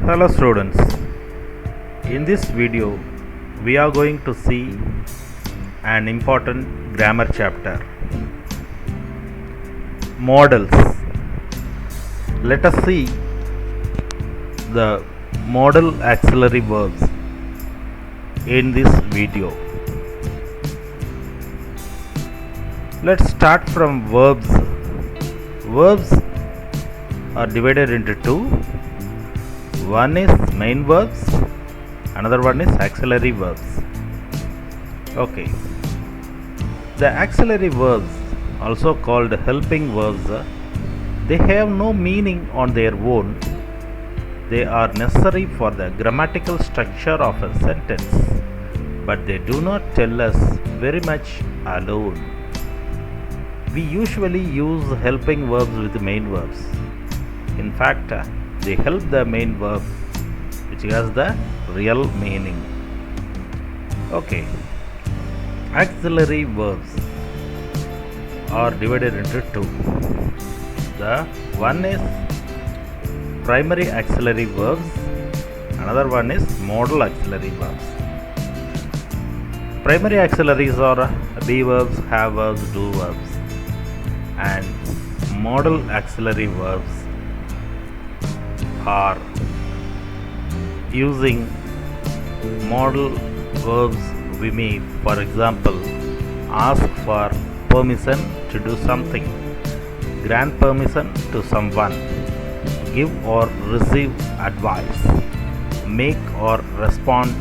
Hello students, in this video we are going to see an important grammar chapter, modals. Let us see the modal auxiliary verbs in this video. Let's start from verbs. Verbs are divided into two. One is main verbs, another one is auxiliary verbs. Okay. The auxiliary verbs, also called helping verbs, they have no meaning on their own. They are necessary for the grammatical structure of a sentence, but they do not tell us very much alone. We usually use helping verbs with main verbs. In fact, they help the main verb which has the real meaning. Okay. Auxiliary verbs are divided into two. The one is primary auxiliary verbs, another one is modal auxiliary verbs. Primary auxiliaries are be verbs, have verbs, do verbs, and modal auxiliary verbs are using modal verbs we may, for example, ask for permission to do something, grant permission to someone, give or receive advice, make or respond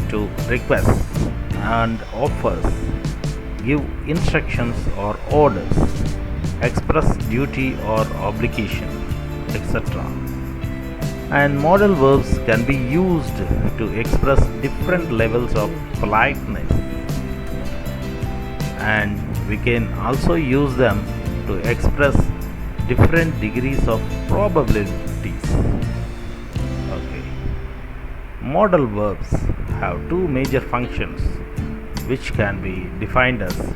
to requests and offers, give instructions or orders, express duty or obligation, etc. And modal verbs can be used to express different levels of politeness, and we can also use them to express different degrees of probabilities. Okay. Modal verbs have two major functions which can be defined as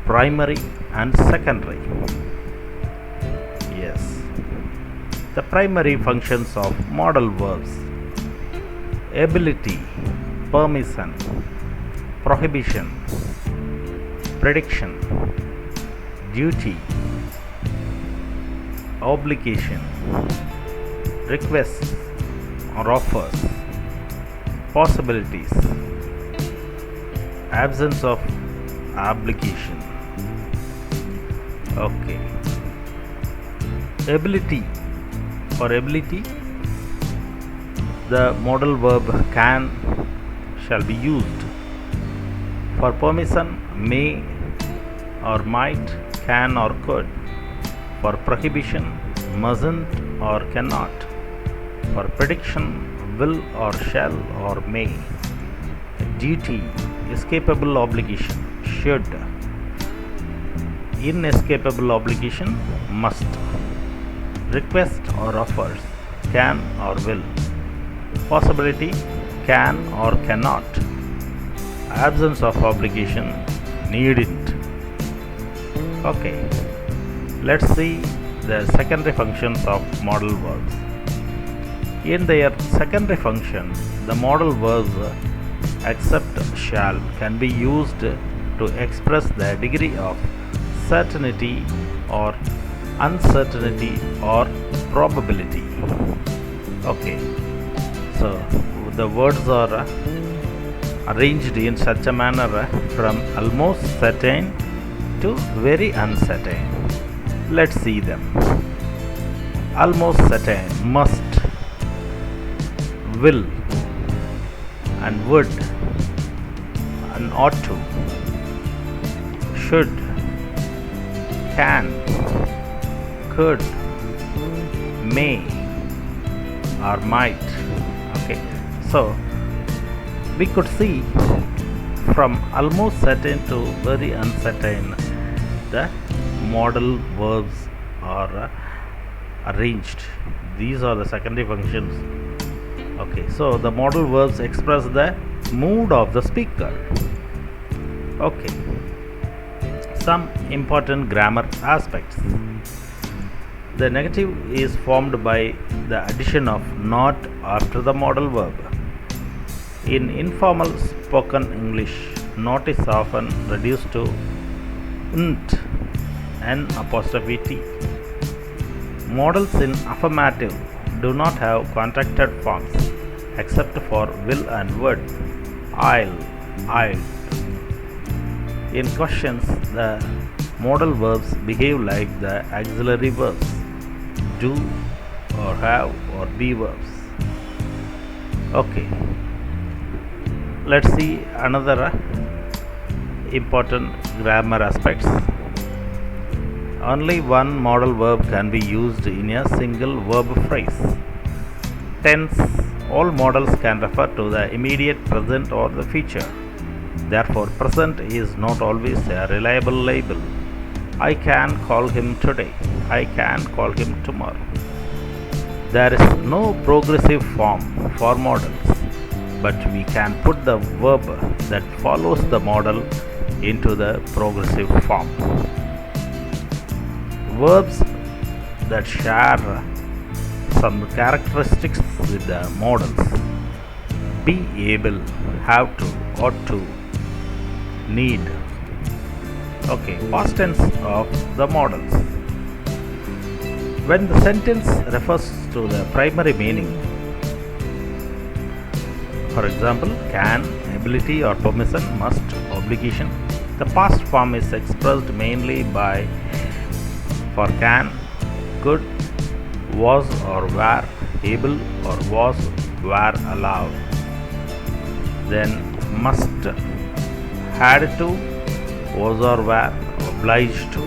primary and secondary. Yes. The primary functions of modal verbs: ability, permission, prohibition, prediction, duty, obligation, requests or offers, possibilities, absence of obligation. Okay. Ability. For ability, the modal verb can shall be used. For permission, may or might, can or could. For prohibition, mustn't or cannot. For prediction, will or shall or may. Duty, escapable obligation, should. Inescapable obligation, must. Request or offers, can or will. Possibility, can or cannot. Absence of obligation, needn't. Okay. Let's see the secondary functions of modal verbs. In their secondary function, the modal verbs except shall can be used to express the degree of certainty or uncertainty or probability. Okay. So the words are arranged in such a manner from almost certain to very uncertain. Let's see them. Almost certain: must, will, and would, and ought to, should, can, could, may, or might. Okay. So we could see from almost certain to very uncertain the modal verbs are arranged. These are the secondary functions. Okay, so the modal verbs express the mood of the speaker. Okay, some important grammar aspects. The negative is formed by the addition of not after the modal verb. In informal spoken English, not is often reduced to nt, n apostrophe t. Modals in affirmative do not have contracted forms except for will and would, I'll. In questions, the modal verbs behave like the auxiliary verbs, do or have or be verbs. Okay, let's see another important grammar aspects. Only one modal verb can be used in a single verb phrase. Tense, all modals can refer to the immediate present or the future. Therefore, present is not always a reliable label. I can call him today. I can call him tomorrow. There is no progressive form for modals, but we can put the verb that follows the modal into the progressive form. Verbs that share some characteristics with the modals: be able, have to, ought to, need. Okay, past tense of the modals. When the sentence refers to the primary meaning, for example, can, ability or permission, must, obligation, the past form is expressed mainly by for can, could, was or were, able or was, were allowed. Then must, had to, was or were, obliged to.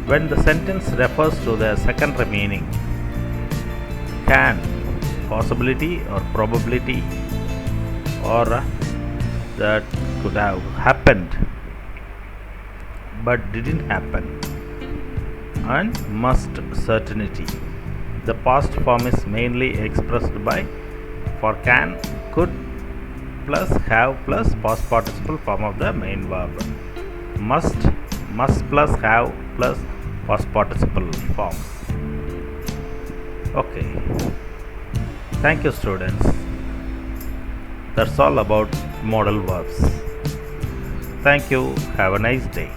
When the sentence refers to the secondary meaning, can, possibility or probability, or that could have happened but didn't happen, and must, certainty. The past form is mainly expressed by for can, could plus have plus past participle form of the main verb. Must plus have plus past participle form. Okay. Thank you, students. That's all about modal verbs. Thank you. Have a nice day.